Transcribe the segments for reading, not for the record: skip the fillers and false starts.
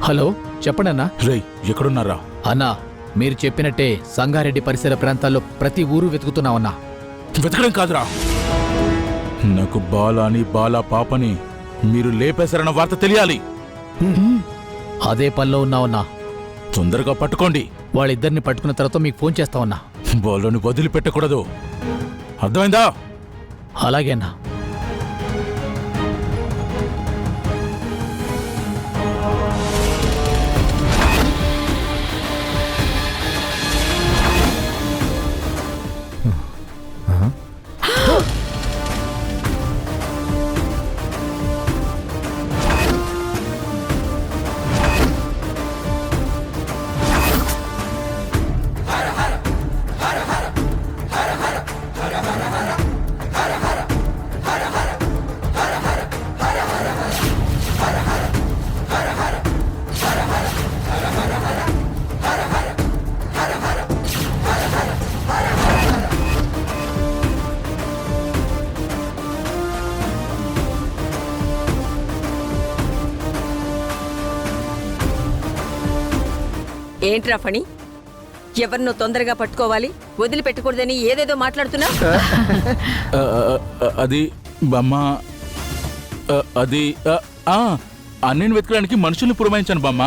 Hello చెప్పండి అన్నా. రేయ్ ఎక్కడున్నారా? అన్నా మీరు చెప్పినట్టే సంగారెడ్డి పరిసర ప్రాంతాల్లో ప్రతి ఊరు వెతుకుతున్నామన్నా. వెతకడం కాదురా, నాకు బాలాని బాలా పాపని మీరు లేపేశారన్న వార్త తెలియాలి. అదే పనిలో ఉన్నావన్నా. తొందరగా పట్టుకోండి. వాళ్ళిద్దరిని పట్టుకున్న తర్వాత మీకు ఫోన్ చేస్తామన్నా. బాలుని వదిలిపెట్టకూడదు, అర్థమైందా? అలాగే అన్నా. ఏంట్రా ఫణి, ఎవరినో తొందరగా పట్టుకోవాలి, వదిలిపెట్టకూడదని ఏదేదో మాట్లాడుతున్నా? అది బమ్మ, అది అన్నయ్యను వెతకడానికి మనుషుల్ని పురమాయించాను బామ్మ.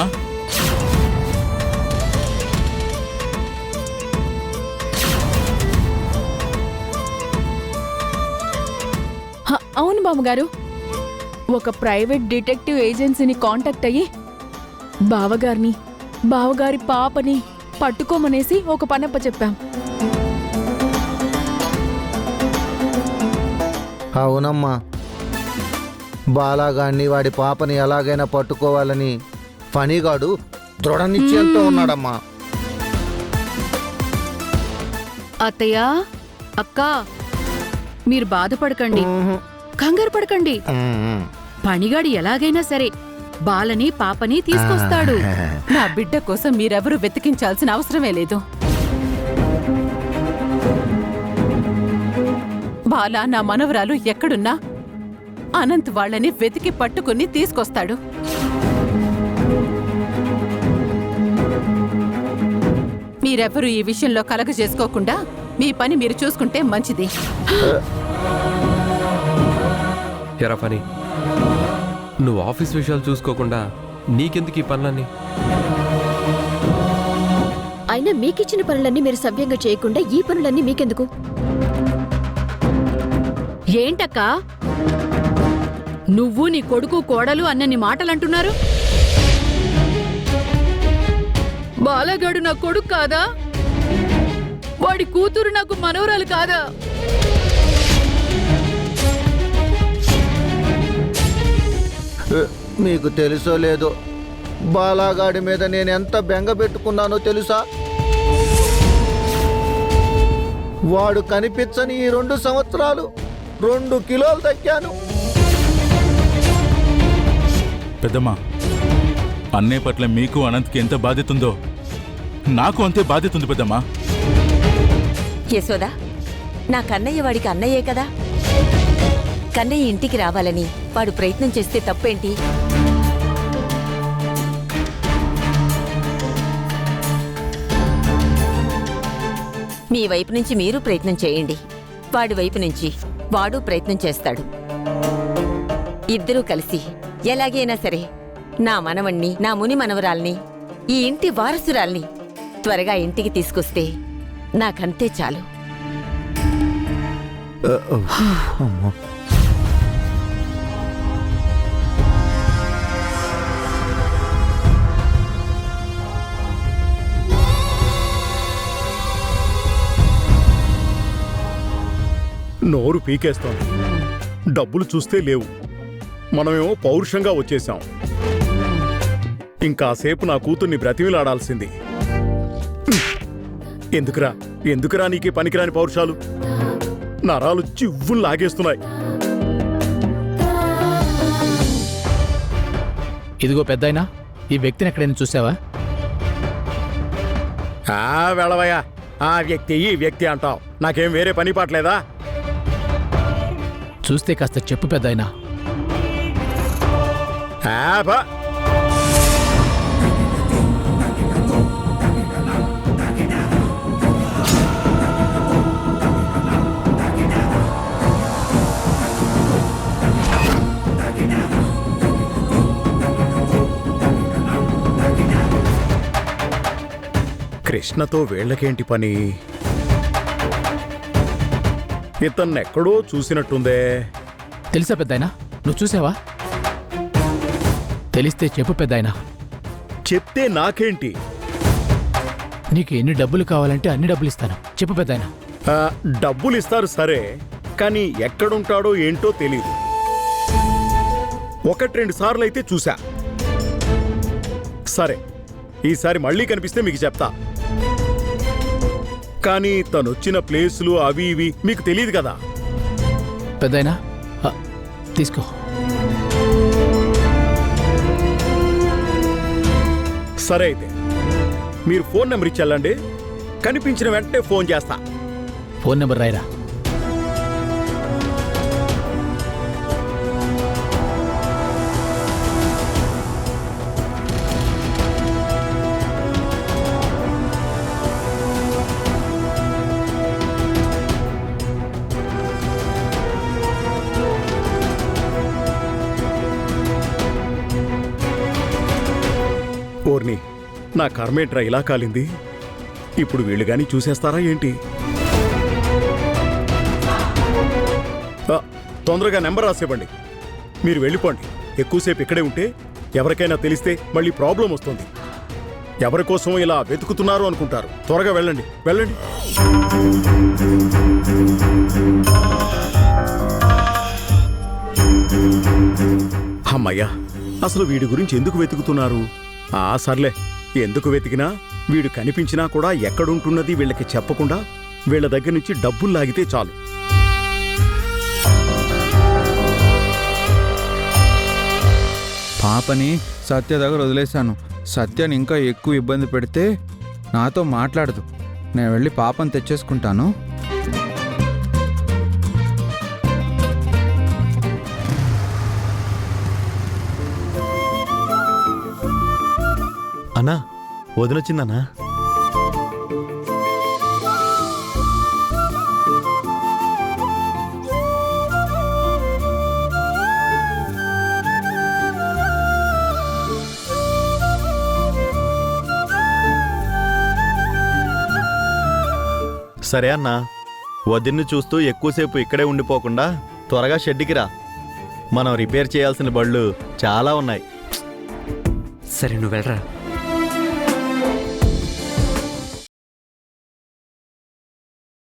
అవును బామ్మగారు, ఒక ప్రైవేట్ డిటెక్టివ్ ఏజెన్సీని కాంటాక్ట్ అయ్యి బావగారిని బావగారి పాపని పట్టుకోమనేసి ఒక పనప్ప చెప్పాం. అవునమ్మా, బాలాగాన్ని వాడి పాపని ఎలాగైనా పట్టుకోవాలని ఫణిగాడు దృఢ నిశ్చయంతో ఉన్నాడమ్మా. అత్తయ్య, అక్క, మీరు బాధపడకండి, కంగారు పడకండి. పనిగాడు ఎలాగైనా సరే బాలని పాపని తీసుకొస్తాడు. నా బిడ్డ కోసం మీరెవరూ వెతికించాల్సిన అవసరమే లేదు. బాల నా మనవరాలు ఎక్కడున్నా అనంత్ వాళ్ళని వెతికి పట్టుకుని తీసుకొస్తాడు. మీరెవరూ ఈ విషయంలో కలగ చేసుకోకుండా మీ పని మీరు చూసుకుంటే మంచిది. ఎరా పని, నువ్వు ఆఫీస్ విషయాలు చూసుకోకుండా నీకెందుకు ఈ పనులన్నీ? అయినా మీకిచ్చిన పనులన్నీ మీరు సవ్యంగా చేయకుండా ఈ పనులన్నీ మీకెందుకు? ఏంటక్కా, నువ్వు నీ కొడుకు కోడలు అన్నన్ని మాటలంటున్నారు? బాలగాడు నా కొడుకు కాదా? వాడి కూతురు నాకు మనవరాలు కాదా? మీకు తెలుసో లేదో, బాలాగాడి మీద నేను ఎంత బెంగ పెట్టుకున్నానో తెలుసా? వాడు కనిపించని ఈ 2 సంవత్సరాలు 2 కిలోలు తగ్గాను. పెద్దమ్మా, అన్నయ్య పట్ల మీకు అనంత్కి ఎంత బాధ్యత ఉందో నాకు అంతే బాధ్యత ఉంది పెద్దమ్మా. యశోదా, నా కన్నయ్య వాడికి అన్నయ్యే కదా. కన్నయ్య ఇంటికి రావాలని వాడు ప్రయత్నం చేస్తే తప్పేంటి? మీ వైపు నుంచి మీరు ప్రయత్నం చేయండి, వాడి వైపు నుంచి వాడు ప్రయత్నం చేస్తాడు. ఇద్దరూ కలిసి ఎలాగైనా సరే నా మనవణ్ణి, నా ముని మనవరాల్ని, ఈ ఇంటి వారసురాల్ని త్వరగా ఇంటికి తీసుకొస్తే నాకంతే చాలు. నోరు పీకేస్తాం. డబ్బులు చూస్తే లేవు, మనమేమో పౌరుషంగా వచ్చేశాం. ఇంకాసేపు నా కూతుర్ని బ్రతిమిలాడాల్సింది. ఎందుకురా నీకే పనికిరాని పౌరుషాలు? నరాలు చివ్వులు లాగేస్తున్నాయి. ఇదిగో పెద్దాయనా, ఈ వ్యక్తిని ఎక్కడైనా చూసావా? వెళ్ళవయ్యా, ఆ వ్యక్తి ఈ వ్యక్తి అంటావు, నాకేం వేరే పని పాటలేదా? చూస్తే కాస్త చెప్పు పెద్దాయనా. కృష్ణతో వీళ్ళకేంటి పని? ఇతన్నెక్కడో చూసినట్టుందే. తెలుసా పెద్దాయనా? నువ్వు చూసావా? తెలిస్తే చెప్పు పెద్దాయనా. చెప్తే నాకేంటి? నీకు ఎన్ని డబ్బులు కావాలంటే అన్ని డబ్బులు ఇస్తాను. చెప్పు పెద్దాయనా. డబ్బులు ఇస్తారు సరే, కానీ ఎక్కడుంటాడో ఏంటో తెలీదు. 1-2 సార్లు అయితే చూసా. సరే, ఈసారి మళ్ళీ కనిపిస్తే మీకు చెప్తా. కానీ తనొచ్చిన ప్లేసులు అవి ఇవి మీకు తెలియదు కదా. పెద్దాయనా తీసుకో. సరే అయితే మీరు ఫోన్ నెంబర్ ఇచ్చెళ్ళండి. కనిపించిన వెంటనే ఫోన్ చేస్తా. ఫోన్ నెంబర్ రాయరా. ఓర్ని, నా కర్మేట్రా ఇలా కాలింది. ఇప్పుడు వీళ్ళు గాని చూసేస్తారా ఏంటి? తొందరగా నెంబర్ రాసేవ్వండి. మీరు వెళ్ళిపోండి. ఎక్కువసేపు ఇక్కడే ఉంటే ఎవరికైనా తెలిస్తే మళ్ళీ ప్రాబ్లం వస్తుంది. ఎవరి కోసం ఇలా వెతుకుతున్నారు అనుకుంటారు. త్వరగా వెళ్ళండి, వెళ్ళండి. అమ్మయ్యా, అసలు వీడి గురించి ఎందుకు వెతుకుతున్నారు? సర్లే, ఎందుకు వెతికినా వీడు కనిపించినా కూడా ఎక్కడుంటున్నది వీళ్ళకి చెప్పకుండా వీళ్ళ దగ్గర నుంచి డబ్బులు లాగితే చాలు. పాపని సత్య దగ్గర వదిలేశాను. సత్యని ఇంకా ఎక్కువ ఇబ్బంది పెడితే నాతో మాట్లాడదు. నేను వెళ్ళి పాపని తెచ్చేసుకుంటాను. అన్నా, వదినొచ్చిందన్నా. సరే అన్నా, వదిన్ని చూస్తూ ఎక్కువసేపు ఇక్కడే ఉండిపోకుండా త్వరగా షెడ్డుకి రా. మనం రిపేర్ చేయాల్సిన బళ్ళు చాలా ఉన్నాయి. సరే, నువ్వు వెళ్ళరా.